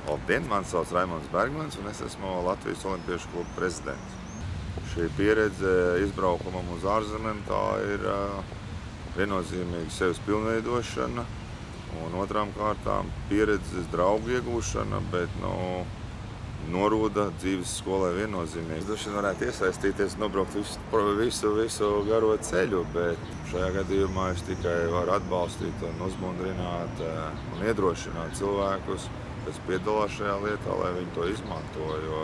Labdien, mani sauc Raimonds Bergmans un es esmu Latvijas Olimpiešu kluba prezidents. Šī pieredze izbraukumam uz ārzemēm, tā ir viennozīmīga sevis pilnveidošana un otrām kārtām pieredzes draugu iegūšana, bet norūda dzīves skolai viennozīmīgi. Droši vien varētu iesaistīties, nobraukt visu garo ceļu, bet šajā gadījumā es tikai varu atbalstīt un uzmundrināt un iedrošināt cilvēkus, kas piedalās šajā lietā, lai viņi to izmanto, jo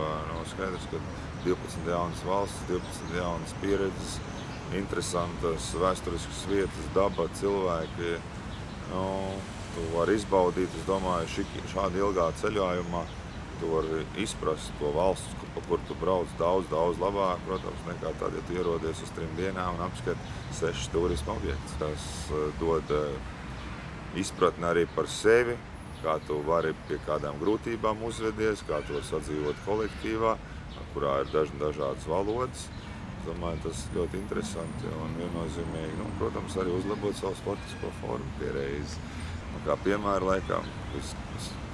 skaidrs, ka 12 jaunas valstis, 12 jaunas pieredzes, interesantas vēsturiskas vietas, daba, cilvēki. Tu vari izbaudīt, es domāju, šādi ilgā ceļojumā tu vari izprast to valsts, pa kur tu brauc daudz labāk, protams, nekā tad, ja tu ierodies uz 3 dienām un apskati 6 turisma objektus. Tas dod izpratni arī par sevi, kā tu vari pie kādām grūtībām uzvedies, kā tu vari sadzīvot kolektīvā, kurā ir dažādas valodas. Es domāju, tas ir ļoti interesanti un viennozīmīgi, protams, arī uzlabot savu sportisko formu piereizi. Kā piemēra laikam,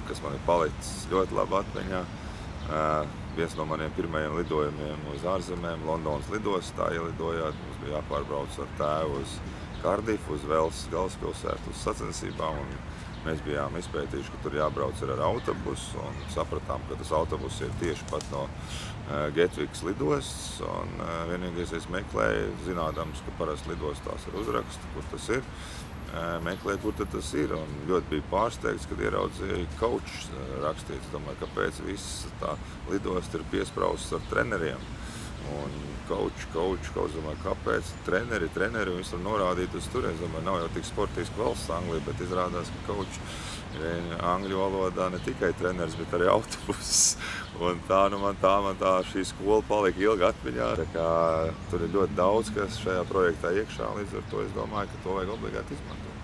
kas man ir palicis ļoti labi atmiņā, viens no maniem pirmajiem lidojumiem uz ārzemēm, Londonas lidostā ielidojāt, mums bija jāpārbrauc ar tēvu uz Kardifu, uz Velsas galvaspilsētu, uz sacensībām, un mēs bijām izpētījuši, ka tur jābrauc ar autobusu, un sapratām, ka tas autobus ir tieši pat no Getvikas lidostas, un vienīgais es meklēju, zinādams, ka parasti lidostās ir uzraksti, kur tas ir, meklēju, kur tad tas ir, un ļoti biju pārsteigts, kad ieraudzīju Coach rakstīts. Domāju, kāpēc viss tā lidosta ir piesprausts ar treneriem. Un Coach, domāju, kāpēc treneri, un viņš var norādīt uz turien. Domāju, nav jau tik sportiski valsts Anglija, bet izrādās, ka Coach ir angļu valodā ne tikai treneris, bet arī autobuss. Un man tā šī skola palika ilgi atmiņā. Tā kā tur ir ļoti daudz, kas šajā projektā iekšā, līdz ar to es domāju, ka to vajag obligāti izmantot.